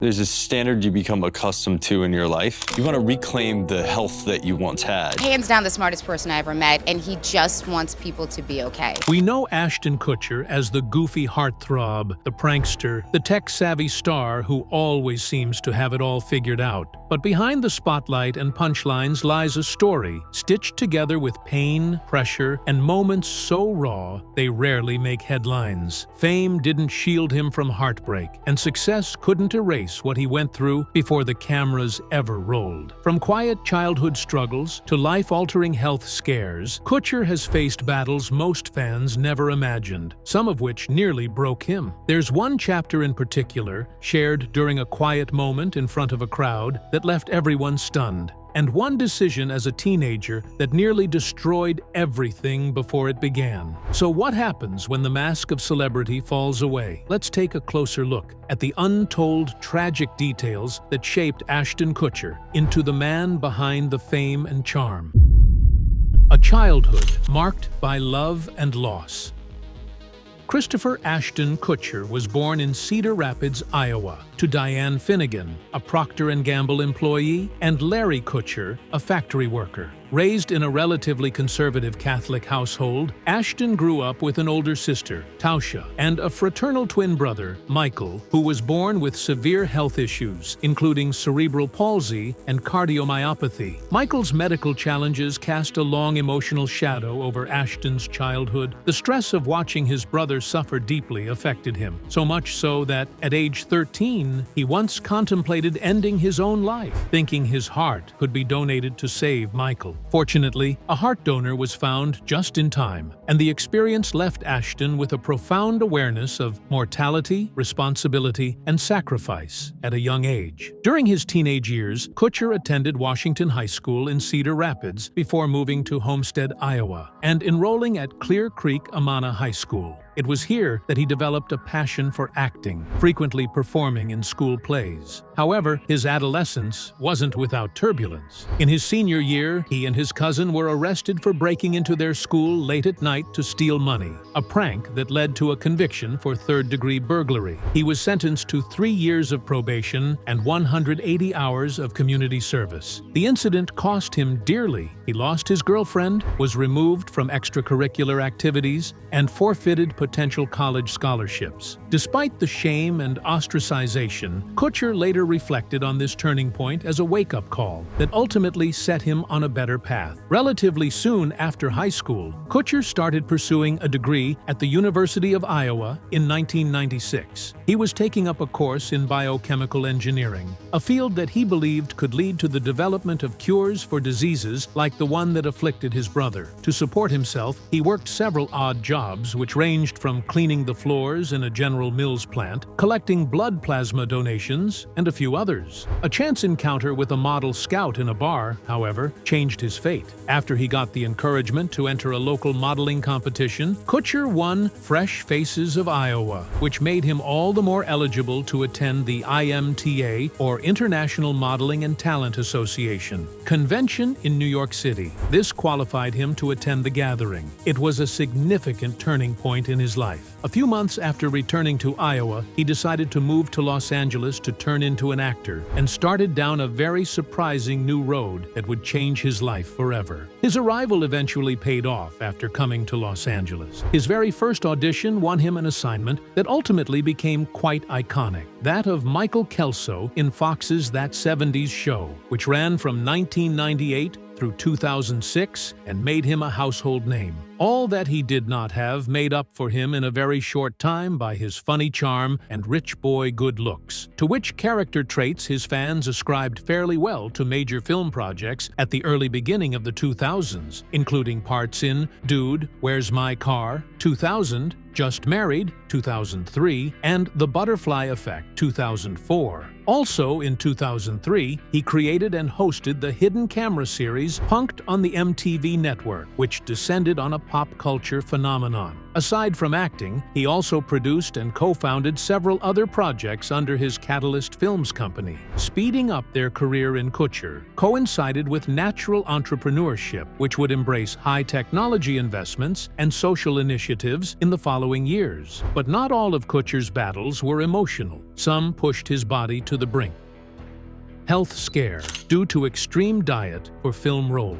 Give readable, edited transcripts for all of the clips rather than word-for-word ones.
There's a standard you become accustomed to in your life. You want to reclaim the health that you once had. Hands down the smartest person I ever met, and he just wants people to be okay. We know Ashton Kutcher as the goofy heartthrob, the prankster, the tech-savvy star who always seems to have it all figured out. But behind the spotlight and punchlines lies a story, stitched together with pain, pressure, and moments so raw they rarely make headlines. Fame didn't shield him from heartbreak, and success couldn't erase what he went through before the cameras ever rolled. From quiet childhood struggles to life-altering health scares, Kutcher has faced battles most fans never imagined, some of which nearly broke him. There's one chapter in particular, shared during a quiet moment in front of a crowd, that left everyone stunned. And one decision as a teenager that nearly destroyed everything before it began. So what happens when the mask of celebrity falls away? Let's take a closer look at the untold tragic details that shaped Ashton Kutcher into the man behind the fame and charm. A childhood marked by love and loss. Christopher Ashton Kutcher was born in Cedar Rapids, Iowa, to Diane Finnegan, a Procter & Gamble employee, and Larry Kutcher, a factory worker. Raised in a relatively conservative Catholic household, Ashton grew up with an older sister, Tausha, and a fraternal twin brother, Michael, who was born with severe health issues, including cerebral palsy and cardiomyopathy. Michael's medical challenges cast a long emotional shadow over Ashton's childhood. The stress of watching his brother suffer deeply affected him, so much so that, at age 13, he once contemplated ending his own life, thinking his heart could be donated to save Michael. Fortunately, a heart donor was found just in time, and the experience left Ashton with a profound awareness of mortality, responsibility, and sacrifice at a young age. During his teenage years, Kutcher attended Washington High School in Cedar Rapids before moving to Homestead, Iowa, and enrolling at Clear Creek Amana High School. It was here that he developed a passion for acting, frequently performing in school plays. However, his adolescence wasn't without turbulence. In his senior year, he and his cousin were arrested for breaking into their school late at night to steal money, a prank that led to a conviction for third-degree burglary. He was sentenced to 3 years of probation and 180 hours of community service. The incident cost him dearly. He lost his girlfriend, was removed from extracurricular activities, and forfeited potential college scholarships. Despite the shame and ostracization, Kutcher later reflected on this turning point as a wake-up call that ultimately set him on a better path. Relatively soon after high school, Kutcher started pursuing a degree at the University of Iowa in 1996. He was taking up a course in biochemical engineering, a field that he believed could lead to the development of cures for diseases like the one that afflicted his brother. To support himself, he worked several odd jobs which ranged from cleaning the floors in a General Mills plant, collecting blood plasma donations, and a few others. A chance encounter with a model scout in a bar, however, changed his fate. After he got the encouragement to enter a local modeling competition, Kutcher won Fresh Faces of Iowa, which made him all the more eligible to attend the IMTA, or International Modeling and Talent Association, convention in New York City. This qualified him to attend the gathering. It was a significant turning point in his life. A few months after returning to Iowa, he decided to move to Los Angeles to turn into an actor, and started down a very surprising new road that would change his life forever. His arrival eventually paid off after coming to Los Angeles. His very first audition won him an assignment that ultimately became quite iconic, that of Michael Kelso in Fox's That 70s Show, which ran from 1998 through 2006 and made him a household name. All that he did not have made up for him in a very short time by his funny charm and rich boy good looks, to which character traits his fans ascribed fairly well to major film projects at the early beginning of the 2000s, including parts in Dude, Where's My Car, 2000, Just Married, 2003, and The Butterfly Effect, 2004. Also in 2003, he created and hosted the hidden camera series Punk'd on the MTV network, which descended on a pop culture phenomenon. Aside from acting, he also produced and co-founded several other projects under his Catalyst Films company. Speeding up their career in Kutcher coincided with natural entrepreneurship, which would embrace high technology investments and social initiatives in the following years. But not all of Kutcher's battles were emotional. Some pushed his body to the brink. Health scare due to extreme diet for film role.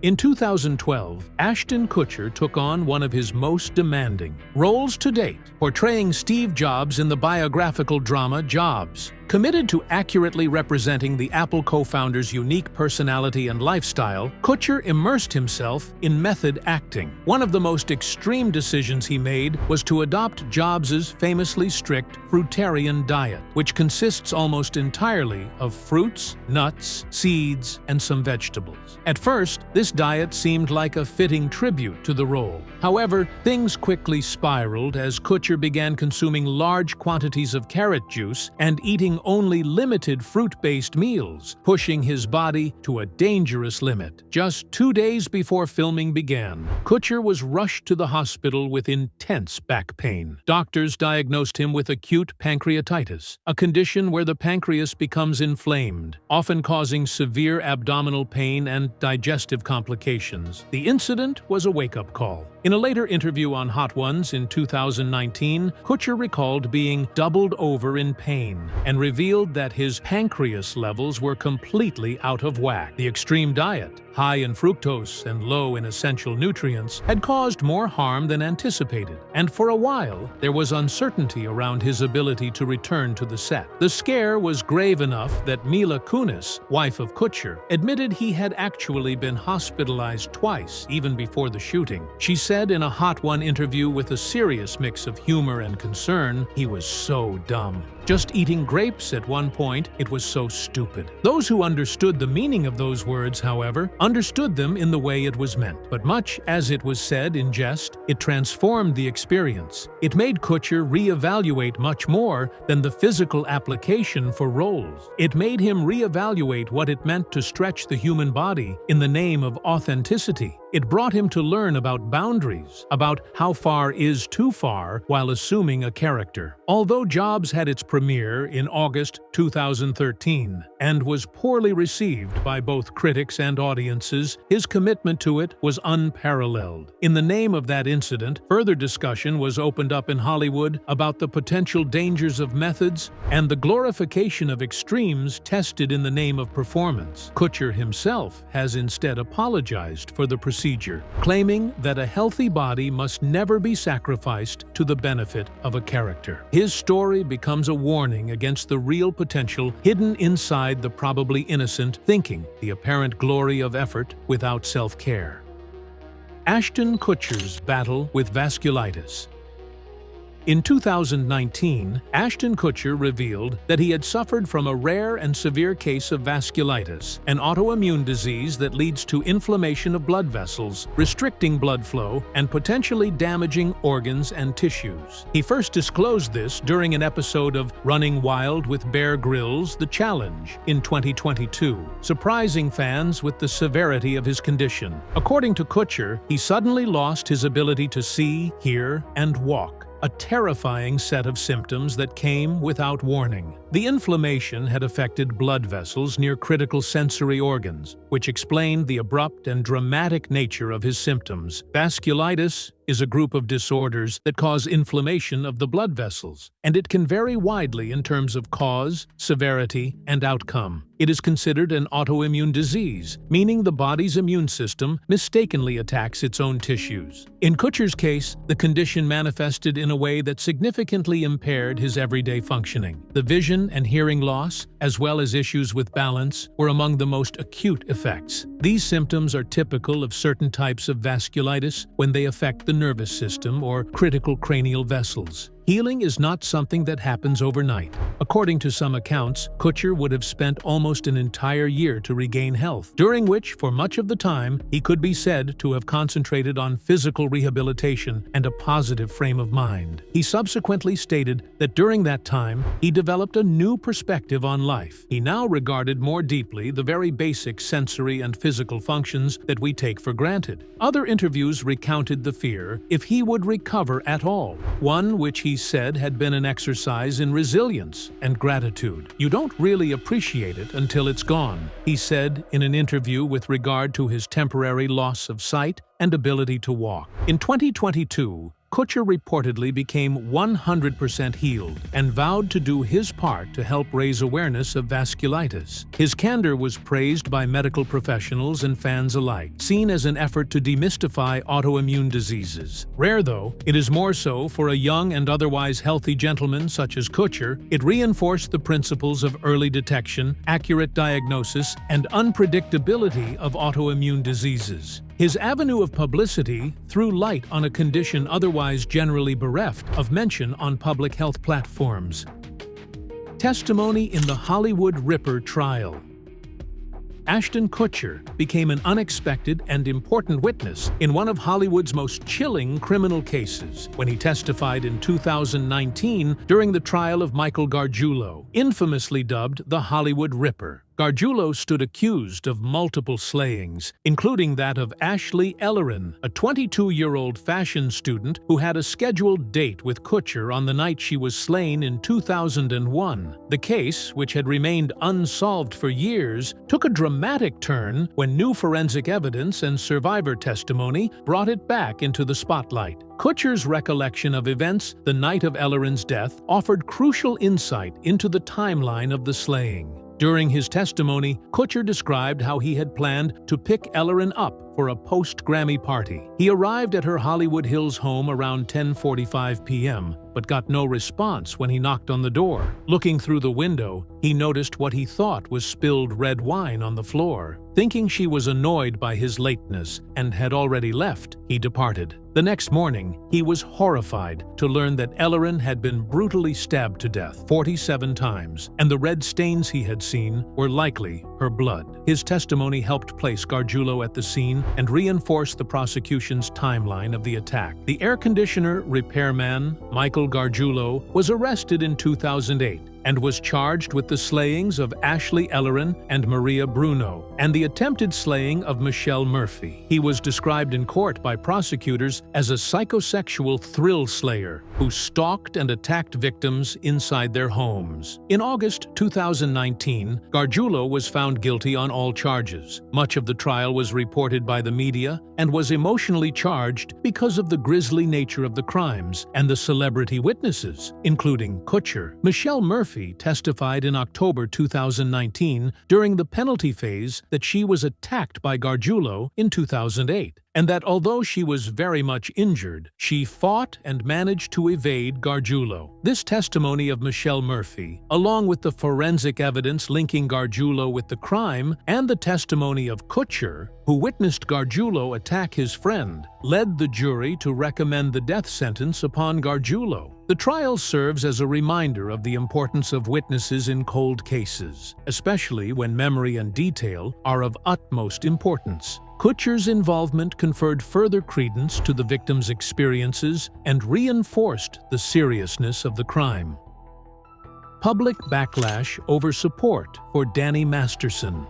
In 2012, Ashton Kutcher took on one of his most demanding roles to date, portraying Steve Jobs in the biographical drama Jobs. Committed to accurately representing the Apple co-founder's unique personality and lifestyle, Kutcher immersed himself in method acting. One of the most extreme decisions he made was to adopt Jobs' famously strict fruitarian diet, which consists almost entirely of fruits, nuts, seeds, and some vegetables. At first, this diet seemed like a fitting tribute to the role. However, things quickly spiraled as Kutcher began consuming large quantities of carrot juice and eating only limited fruit-based meals, pushing his body to a dangerous limit. Just 2 days before filming began, Kutcher was rushed to the hospital with intense back pain. Doctors diagnosed him with acute pancreatitis, a condition where the pancreas becomes inflamed, often causing severe abdominal pain and digestive complications. The incident was a wake-up call. In a later interview on Hot Ones in 2019, Kutcher recalled being doubled over in pain and revealed that his pancreas levels were completely out of whack. The extreme diet, high in fructose and low in essential nutrients, had caused more harm than anticipated, and for a while, there was uncertainty around his ability to return to the set. The scare was grave enough that Mila Kunis, wife of Kutcher, admitted he had actually been hospitalized twice, even before the shooting. She said in a Hot One interview with a serious mix of humor and concern, "He was so dumb. Just eating grapes at one point, it was so stupid." Those who understood the meaning of those words, however, understood them in the way it was meant. But much as it was said in jest, it transformed the experience. It made Kutcher reevaluate much more than the physical application for roles. It made him reevaluate what it meant to stretch the human body in the name of authenticity. It brought him to learn about boundaries, about how far is too far while assuming a character. Although Jobs had its premiere in August 2013 and was poorly received by both critics and audiences, his commitment to it was unparalleled. In the name of that incident, further discussion was opened up in Hollywood about the potential dangers of methods and the glorification of extremes tested in the name of performance. Kutcher himself has instead apologized for the procedure, claiming that a healthy body must never be sacrificed to the benefit of a character. His story becomes a warning against the real potential hidden inside the probably innocent thinking, the apparent glory of effort without self-care. Ashton Kutcher's battle with vasculitis. In 2019, Ashton Kutcher revealed that he had suffered from a rare and severe case of vasculitis, an autoimmune disease that leads to inflammation of blood vessels, restricting blood flow, and potentially damaging organs and tissues. He first disclosed this during an episode of Running Wild with Bear Grylls: The Challenge in 2022, surprising fans with the severity of his condition. According to Kutcher, he suddenly lost his ability to see, hear, and walk. A terrifying set of symptoms that came without warning. The inflammation had affected blood vessels near critical sensory organs, which explained the abrupt and dramatic nature of his symptoms. Vasculitis is a group of disorders that cause inflammation of the blood vessels, and it can vary widely in terms of cause, severity, and outcome. It is considered an autoimmune disease, meaning the body's immune system mistakenly attacks its own tissues. In Kutcher's case, the condition manifested in a way that significantly impaired his everyday functioning. The vision and hearing loss, as well as issues with balance, were among the most acute effects. These symptoms are typical of certain types of vasculitis when they affect the nervous system or critical cranial vessels. Healing is not something that happens overnight. According to some accounts, Kutcher would have spent almost an entire year to regain health, during which, for much of the time, he could be said to have concentrated on physical rehabilitation and a positive frame of mind. He subsequently stated that during that time, he developed a new perspective on life. He now regarded more deeply the very basic sensory and physical functions that we take for granted. Other interviews recounted the fear if he would recover at all, one which he said had been an exercise in resilience and gratitude. You don't really appreciate it until it's gone, he said in an interview with regard to his temporary loss of sight and ability to walk. In 2022, Kutcher reportedly became 100% healed and vowed to do his part to help raise awareness of vasculitis. His candor was praised by medical professionals and fans alike, seen as an effort to demystify autoimmune diseases. Rare though, it is more so for a young and otherwise healthy gentleman such as Kutcher. It reinforced the principles of early detection, accurate diagnosis, and unpredictability of autoimmune diseases. His avenue of publicity threw light on a condition otherwise generally bereft of mention on public health platforms. Testimony in the Hollywood Ripper trial. Ashton Kutcher became an unexpected and important witness in one of Hollywood's most chilling criminal cases when he testified in 2019 during the trial of Michael Gargiulo, infamously dubbed the Hollywood Ripper. Gargiulo stood accused of multiple slayings, including that of Ashley Ellerin, a 22-year-old fashion student who had a scheduled date with Kutcher on the night she was slain in 2001. The case, which had remained unsolved for years, took a dramatic turn when new forensic evidence and survivor testimony brought it back into the spotlight. Kutcher's recollection of events the night of Ellerin's death offered crucial insight into the timeline of the slaying. During his testimony, Kutcher described how he had planned to pick Ellerin up for a post-Grammy party. He arrived at her Hollywood Hills home around 10:45 p.m., but got no response when he knocked on the door. Looking through the window, he noticed what he thought was spilled red wine on the floor. Thinking she was annoyed by his lateness and had already left, he departed. The next morning, he was horrified to learn that Ellerin had been brutally stabbed to death 47 times, and the red stains he had seen were likely her blood. His testimony helped place Gargiulo at the scene and reinforce the prosecution's timeline of the attack. The air conditioner repairman, Michael Gargiulo, was arrested in 2008 and was charged with the slayings of Ashley Ellerin and Maria Bruno, and the attempted slaying of Michelle Murphy. He was described in court by prosecutors as a psychosexual thrill slayer who stalked and attacked victims inside their homes. In August 2019, Gargiulo was found guilty on all charges. Much of the trial was reported by the media and was emotionally charged because of the grisly nature of the crimes and the celebrity witnesses, including Kutcher. Michelle Murphy testified in October 2019 during the penalty phase that she was attacked by Gargiulo in 2008, and that although she was very much injured, she fought and managed to evade Gargiulo. This testimony of Michelle Murphy, along with the forensic evidence linking Gargiulo with the crime and the testimony of Kutcher, who witnessed Gargiulo attack his friend, led the jury to recommend the death sentence upon Gargiulo. The trial serves as a reminder of the importance of witnesses in cold cases, especially when memory and detail are of utmost importance. Kutcher's involvement conferred further credence to the victim's experiences and reinforced the seriousness of the crime. Public backlash over support for Danny Masterson.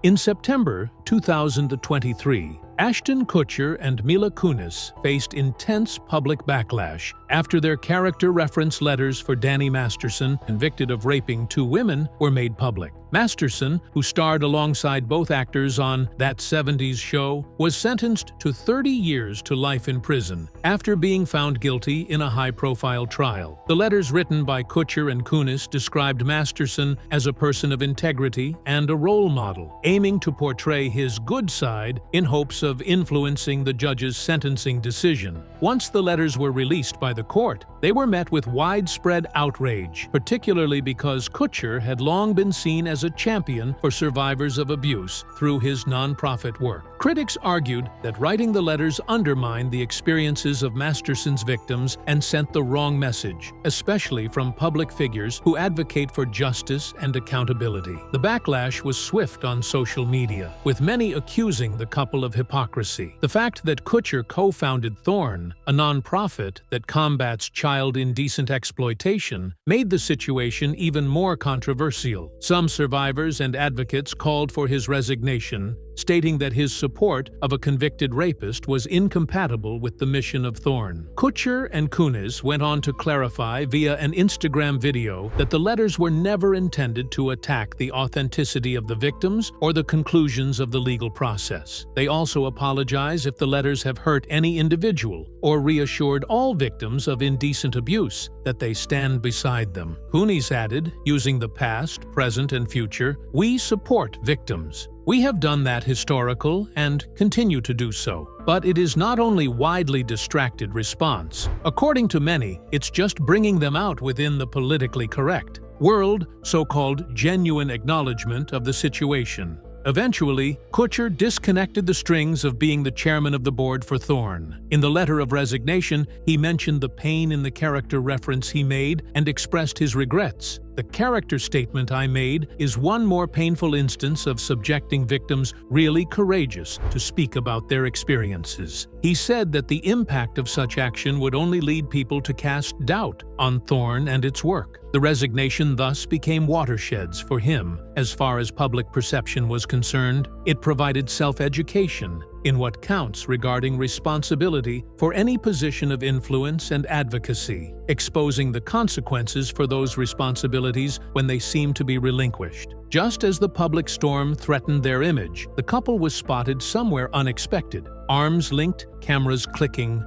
In September 2023, Ashton Kutcher and Mila Kunis faced intense public backlash after their character reference letters for Danny Masterson, convicted of raping 2 women, were made public. Masterson, who starred alongside both actors on That 70s Show, was sentenced to 30 years to life in prison after being found guilty in a high-profile trial. The letters written by Kutcher and Kunis described Masterson as a person of integrity and a role model, aiming to portray his good side in hopes of influencing the judge's sentencing decision. Once the letters were released by the court, they were met with widespread outrage, particularly because Kutcher had long been seen as as a champion for survivors of abuse through his nonprofit work. Critics argued that writing the letters undermined the experiences of Masterson's victims and sent the wrong message, especially from public figures who advocate for justice and accountability. The backlash was swift on social media, with many accusing the couple of hypocrisy. The fact that Kutcher co-founded Thorn, a nonprofit that combats child indecent exploitation, made the situation even more controversial. Some survivors and advocates called for his resignation, stating that his support of a convicted rapist was incompatible with the mission of Thorn. Kutcher and Kunis went on to clarify via an Instagram video that the letters were never intended to attack the authenticity of the victims or the conclusions of the legal process. They also apologize if the letters have hurt any individual or reassured all victims of indecent abuse that they stand beside them. Kunis added, using the past, present, and future, "We support victims. We have done that historical and continue to do so." But it is not only widely distracted response. According to many, it's just bringing them out within the politically correct world, so-called genuine acknowledgement of the situation. Eventually, Kutcher disconnected the strings of being the chairman of the board for Thorn. In the letter of resignation, he mentioned the pain in the character reference he made and expressed his regrets. "The character statement I made is one more painful instance of subjecting victims really courageous to speak about their experiences." He said that the impact of such action would only lead people to cast doubt on Thorn and its work. The resignation thus became watersheds for him. As far as public perception was concerned, it provided self-education in what counts regarding responsibility for any position of influence and advocacy, exposing the consequences for those responsibilities when they seem to be relinquished. Just as the public storm threatened their image, the couple was spotted somewhere unexpected, arms linked, cameras clicking.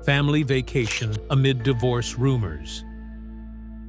Family vacation amid divorce rumors.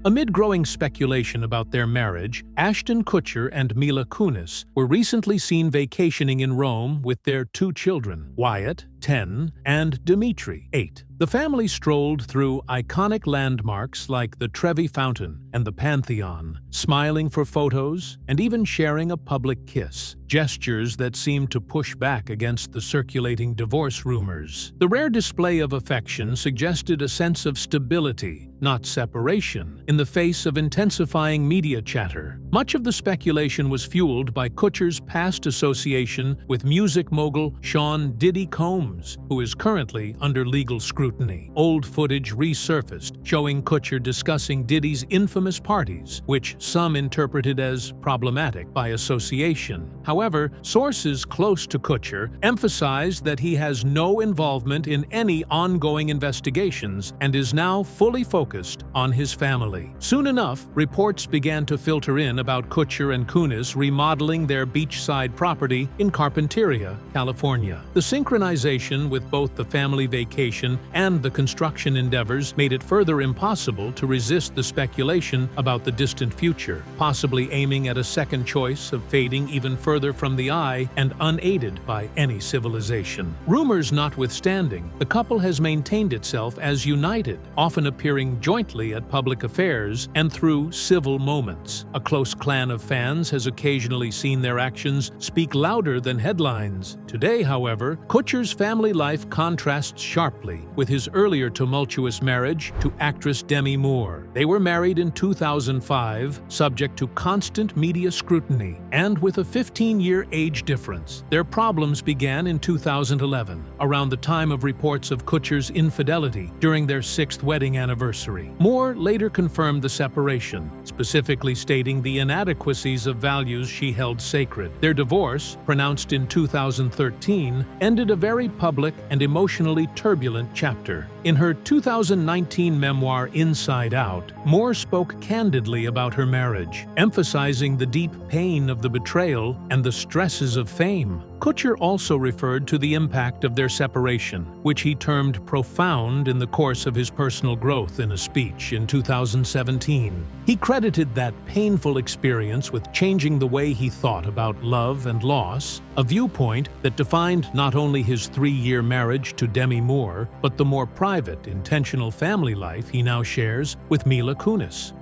Amid growing speculation about their marriage, Ashton Kutcher and Mila Kunis were recently seen vacationing in Rome with their two children, Wyatt, 10, and Dimitri, 8. The family strolled through iconic landmarks like the Trevi Fountain and the Pantheon, smiling for photos and even sharing a public kiss, gestures that seemed to push back against the circulating divorce rumors. The rare display of affection suggested a sense of stability, not separation, in the face of intensifying media chatter. Much of the speculation was fueled by Kutcher's past association with music mogul Sean "Diddy" Combs, who is currently under legal scrutiny. Old footage resurfaced, showing Kutcher discussing Diddy's infamous parties, which some interpreted as problematic by association. However, sources close to Kutcher emphasized that he has no involvement in any ongoing investigations and is now fully focused on his family. Soon enough, reports began to filter in about Kutcher and Kunis remodeling their beachside property in Carpinteria, California. The synchronization with both the family vacation and the construction endeavors made it further impossible to resist the speculation about the distant future, possibly aiming at a second choice of fading even further from the eye and unaided by any civilization. Rumors notwithstanding, the couple has maintained itself as united, often appearing jointly at public affairs and through civil moments. A close clan of fans has occasionally seen their actions speak louder than headlines. Today, however, Kutcher's family life contrasts sharply with his earlier tumultuous marriage to actress Demi Moore. They were married in 2005, subject to constant media scrutiny, and with a 15-year age difference. Their problems began in 2011, around the time of reports of Kutcher's infidelity during their 6th wedding anniversary. Moore later confirmed the separation, specifically stating the inadequacies of values she held sacred. Their divorce, pronounced in 2013, ended a very public and emotionally turbulent chapter. In her 2019 memoir Inside Out, Moore spoke candidly about her marriage, emphasizing the deep pain of the betrayal and the stresses of fame. Kutcher also referred to the impact of their separation, which he termed profound in the course of his personal growth in a speech in 2017. He credited that painful experience with changing the way he thought about love and loss, a viewpoint that defined not only his 3-year marriage to Demi Moore, but the more private, intentional family life he now shares with Mila Kunis.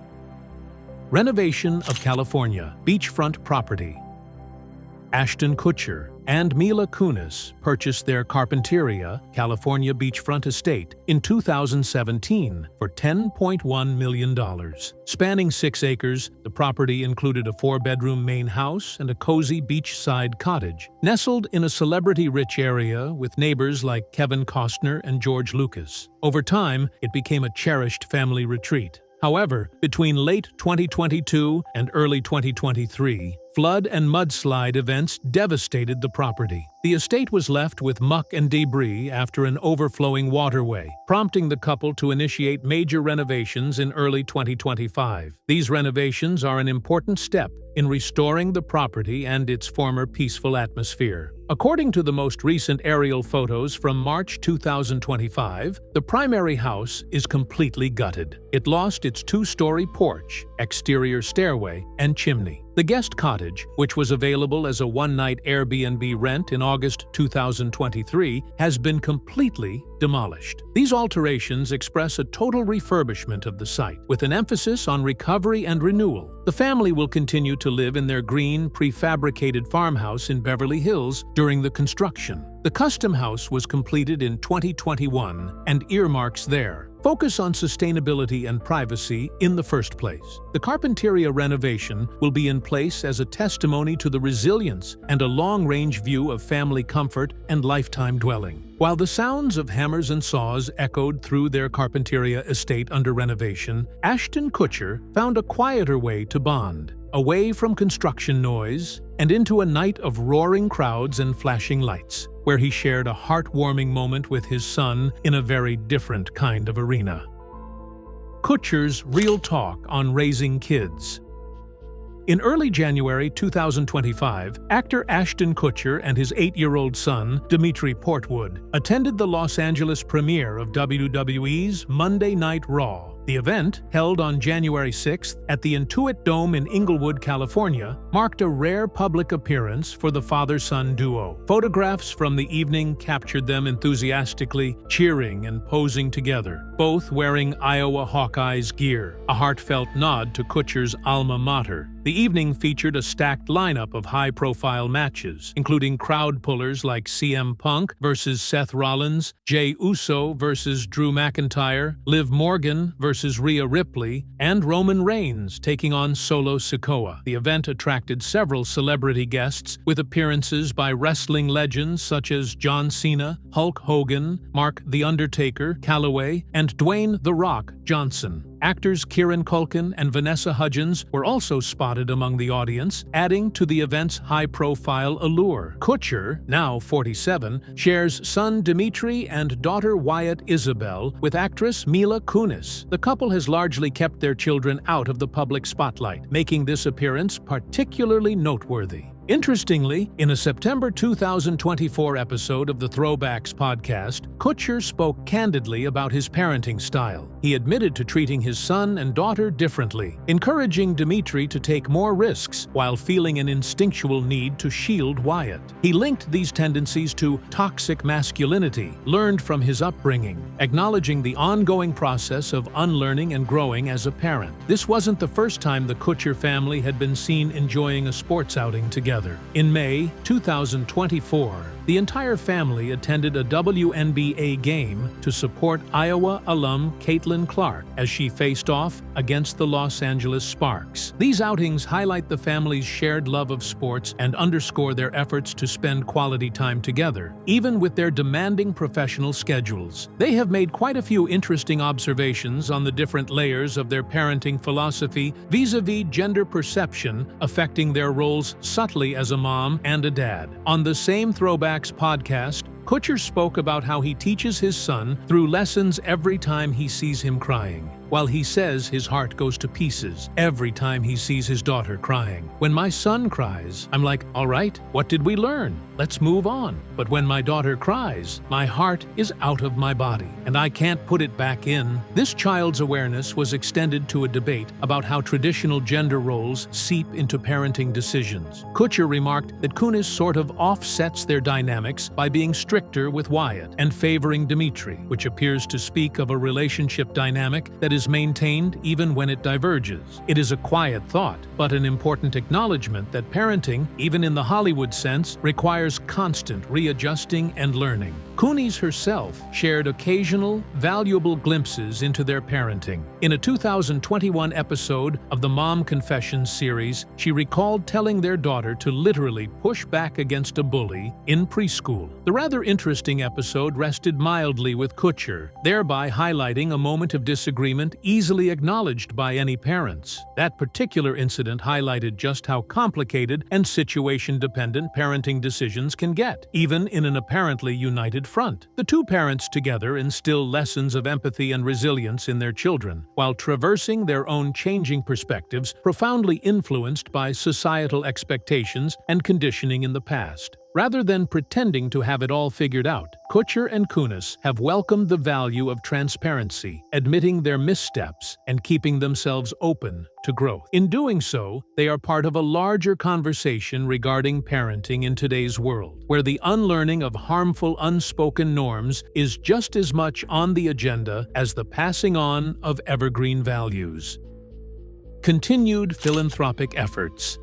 Renovation of California, beachfront property. Ashton Kutcher and Mila Kunis purchased their Carpinteria, California beachfront estate in 2017 for $10.1 million. Spanning 6 acres, the property included a 4-bedroom main house and a cozy beachside cottage, nestled in a celebrity-rich area with neighbors like Kevin Costner and George Lucas. Over time, it became a cherished family retreat. However, between late 2022 and early 2023, flood and mudslide events devastated the property. The estate was left with muck and debris after an overflowing waterway, prompting the couple to initiate major renovations in early 2025. These renovations are an important step in restoring the property and its former peaceful atmosphere. According to the most recent aerial photos from March 2025, the primary house is completely gutted. It lost its 2-story porch, exterior stairway, and chimney. The guest cottage, which was available as a one-night Airbnb rent in August 2023, has been completely demolished. These alterations express a total refurbishment of the site, with an emphasis on recovery and renewal. The family will continue to live in their green, prefabricated farmhouse in Beverly Hills during the construction. The custom house was completed in 2021 and earmarks there focus on sustainability and privacy in the first place. The Carpinteria renovation will be in place as a testimony to the resilience and a long-range view of family comfort and lifetime dwelling. While the sounds of hammers and saws echoed through their Carpinteria estate under renovation, Ashton Kutcher found a quieter way to bond, away from construction noise and into a night of roaring crowds and flashing lights, where he shared a heartwarming moment with his son in a very different kind of arena. Kutcher's real talk on raising kids. In early January 2025, actor Ashton Kutcher and his 8-year-old son, Dimitri Portwood, attended the Los Angeles premiere of WWE's Monday Night Raw. The event, held on January 6th at the Intuit Dome in Inglewood, California, marked a rare public appearance for the father-son duo. Photographs from the evening captured them enthusiastically cheering and posing together, both wearing Iowa Hawkeyes gear, a heartfelt nod to Kutcher's alma mater. The evening featured a stacked lineup of high-profile matches, including crowd pullers like CM Punk versus Seth Rollins, Jey Uso versus Drew McIntyre, Liv Morgan versus Rhea Ripley, and Roman Reigns taking on Solo Sikoa. The event attracted several celebrity guests, with appearances by wrestling legends such as John Cena, Hulk Hogan, Mark The Undertaker Calloway, and Dwayne The Rock Johnson. Actors Kieran Culkin and Vanessa Hudgens were also spotted among the audience, adding to the event's high-profile allure. Kutcher, now 47, shares son Dimitri and daughter Wyatt Isabel with actress Mila Kunis. The couple has largely kept their children out of the public spotlight, making this appearance particularly noteworthy. Interestingly, in a September 2024 episode of the Throwbacks podcast, Kutcher spoke candidly about his parenting style. He admitted to treating his son and daughter differently, encouraging Dimitri to take more risks while feeling an instinctual need to shield Wyatt. He linked these tendencies to toxic masculinity, learned from his upbringing, acknowledging the ongoing process of unlearning and growing as a parent. This wasn't the first time the Kutcher family had been seen enjoying a sports outing together. In May 2024, the entire family attended a WNBA game to support Iowa alum Caitlin Clark as she faced off against the Los Angeles Sparks. These outings highlight the family's shared love of sports and underscore their efforts to spend quality time together, even with their demanding professional schedules. They have made quite a few interesting observations on the different layers of their parenting philosophy vis-a-vis gender perception affecting their roles subtly as a mom and a dad. On the same Throwbacks podcast, Kutcher spoke about how he teaches his son through lessons every time he sees him crying. While he says his heart goes to pieces every time he sees his daughter crying. When my son cries, I'm like, all right, what did we learn? Let's move on. But when my daughter cries, my heart is out of my body, and I can't put it back in. This child's awareness was extended to a debate about how traditional gender roles seep into parenting decisions. Kutcher remarked that Kunis sort of offsets their dynamics by being stricter with Wyatt and favoring Dimitri, which appears to speak of a relationship dynamic that is is maintained even when it diverges. It is a quiet thought, but an important acknowledgement that parenting, even in the Hollywood sense, requires constant readjusting and learning. Kuniz herself shared occasional, valuable glimpses into their parenting. In a 2021 episode of the Mom Confessions series, she recalled telling their daughter to literally push back against a bully in preschool. The rather interesting episode rested mildly with Kutcher, thereby highlighting a moment of disagreement easily acknowledged by any parents. That particular incident highlighted just how complicated and situation-dependent parenting decisions can get, even in an apparently united front. The two parents together instill lessons of empathy and resilience in their children, while traversing their own changing perspectives profoundly influenced by societal expectations and conditioning in the past. Rather than pretending to have it all figured out, Kutcher and Kuniz have welcomed the value of transparency, admitting their missteps and keeping themselves open to growth. In doing so, they are part of a larger conversation regarding parenting in today's world, where the unlearning of harmful unspoken norms is just as much on the agenda as the passing on of evergreen values. Continued philanthropic efforts.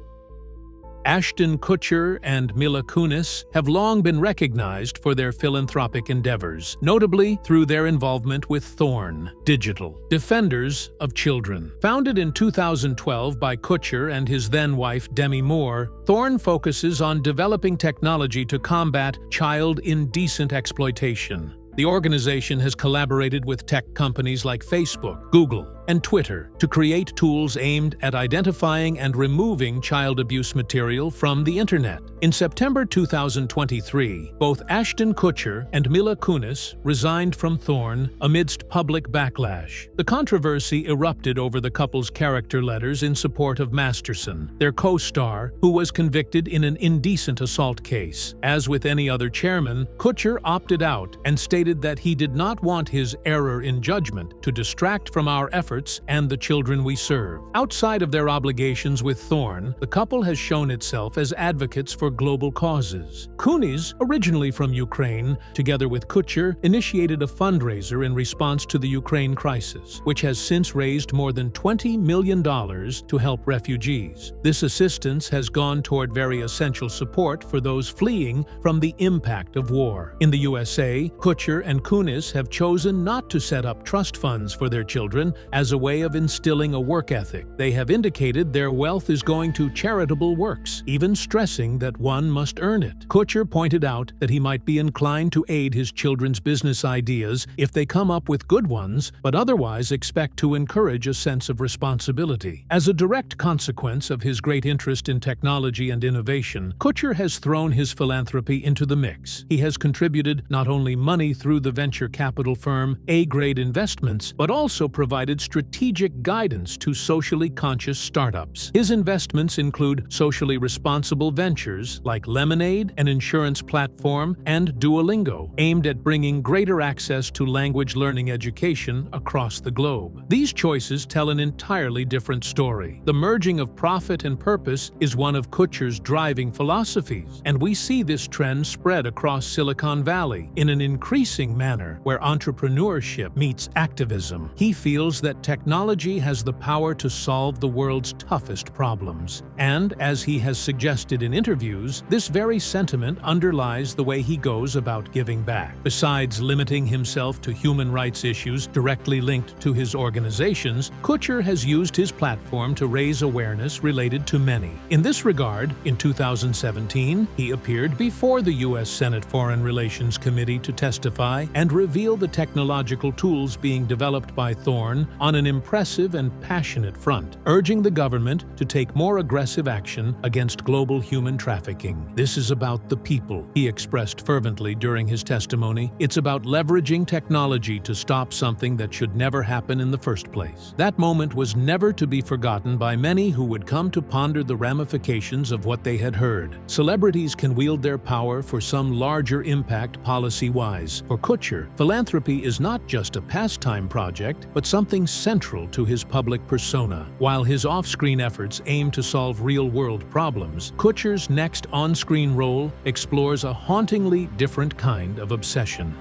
Ashton Kutcher and Mila Kunis have long been recognized for their philanthropic endeavors, notably through their involvement with Thorn Digital, Defenders of Children. Founded in 2012 by Kutcher and his then-wife Demi Moore, Thorn focuses on developing technology to combat child indecent exploitation. The organization has collaborated with tech companies like Facebook, Google, and Twitter to create tools aimed at identifying and removing child abuse material from the internet. In September 2023, both Ashton Kutcher and Mila Kunis resigned from Thorn amidst public backlash. The controversy erupted over the couple's character letters in support of Masterson, their co-star, who was convicted in an indecent assault case. As with any other chairman, Kutcher opted out and stated that he did not want his error in judgment to distract from our efforts and the children we serve. Outside of their obligations with Thorn, the couple has shown itself as advocates for global causes. Kuniz, originally from Ukraine, together with Kutcher, initiated a fundraiser in response to the Ukraine crisis, which has since raised more than $20 million to help refugees. This assistance has gone toward very essential support for those fleeing from the impact of war. In the USA, Kutcher and Kuniz have chosen not to set up trust funds for their children as a way of instilling a work ethic. They have indicated their wealth is going to charitable works, even stressing that one must earn it. Kutcher pointed out that he might be inclined to aid his children's business ideas if they come up with good ones, but otherwise expect to encourage a sense of responsibility. As a direct consequence of his great interest in technology and innovation, Kutcher has thrown his philanthropy into the mix. He has contributed not only money through the venture capital firm A-Grade Investments, but also provided strategic guidance to socially conscious startups. His investments include socially responsible ventures like Lemonade, an insurance platform, and Duolingo, aimed at bringing greater access to language learning education across the globe. These choices tell an entirely different story. The merging of profit and purpose is one of Kutcher's driving philosophies, and we see this trend spread across Silicon Valley in an increasing manner where entrepreneurship meets activism. He feels that technology has the power to solve the world's toughest problems. And, as he has suggested in interviews, this very sentiment underlies the way he goes about giving back. Besides limiting himself to human rights issues directly linked to his organizations, Kutcher has used his platform to raise awareness related to many. In this regard, in 2017, he appeared before the U.S. Senate Foreign Relations Committee to testify and reveal the technological tools being developed by Thorn on an impressive and passionate front, urging the government to take more aggressive action against global human trafficking. This is about the people, he expressed fervently during his testimony. It's about leveraging technology to stop something that should never happen in the first place. That moment was never to be forgotten by many who would come to ponder the ramifications of what they had heard. Celebrities can wield their power for some larger impact policy-wise. For Kutcher, philanthropy is not just a pastime project, but something central to his public persona. While his off-screen efforts aim to solve real-world problems, Kutcher's next on-screen role explores a hauntingly different kind of obsession.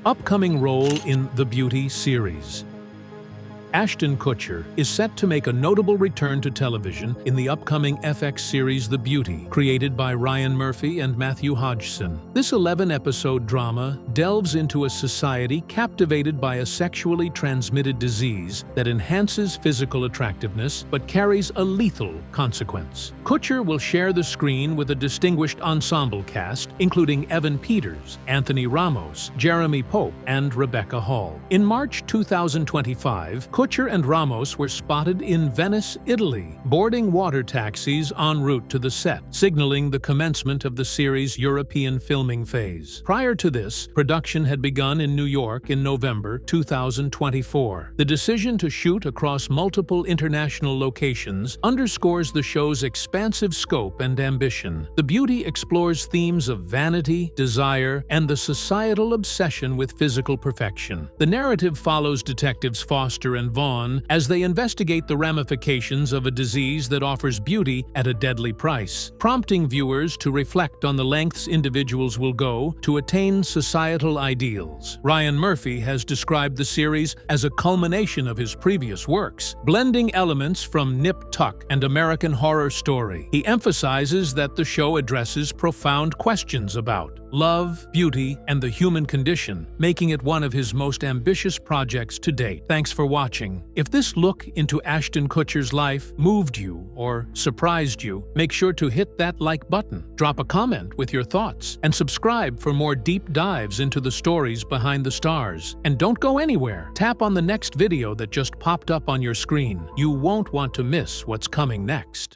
Upcoming role in the Beauty series. Ashton Kutcher is set to make a notable return to television in the upcoming FX series The Beauty, created by Ryan Murphy and Matthew Hodgson. This 11-episode drama delves into a society captivated by a sexually transmitted disease that enhances physical attractiveness but carries a lethal consequence. Kutcher will share the screen with a distinguished ensemble cast, including Evan Peters, Anthony Ramos, Jeremy Pope, and Rebecca Hall. In March 2025, Kutcher and Ramos were spotted in Venice, Italy, boarding water taxis en route to the set, signaling the commencement of the series' European filming phase. Prior to this, production had begun in New York in November 2024. The decision to shoot across multiple international locations underscores the show's expansive scope and ambition. The Beauty explores themes of vanity, desire, and the societal obsession with physical perfection. The narrative follows detectives Foster and Vaughn as they investigate the ramifications of a disease that offers beauty at a deadly price, prompting viewers to reflect on the lengths individuals will go to attain societal ideals. Ryan Murphy has described the series as a culmination of his previous works, blending elements from Nip Tuck and American Horror Story. He emphasizes that the show addresses profound questions about love, beauty, and the human condition, making it one of his most ambitious projects to date. Thanks for watching. If this look into Ashton Kutcher's life moved you or surprised you, make sure to hit that like button, drop a comment with your thoughts, and subscribe for more deep dives into the stories behind the stars. And don't go anywhere. Tap on the next video that just popped up on your screen. You won't want to miss what's coming next.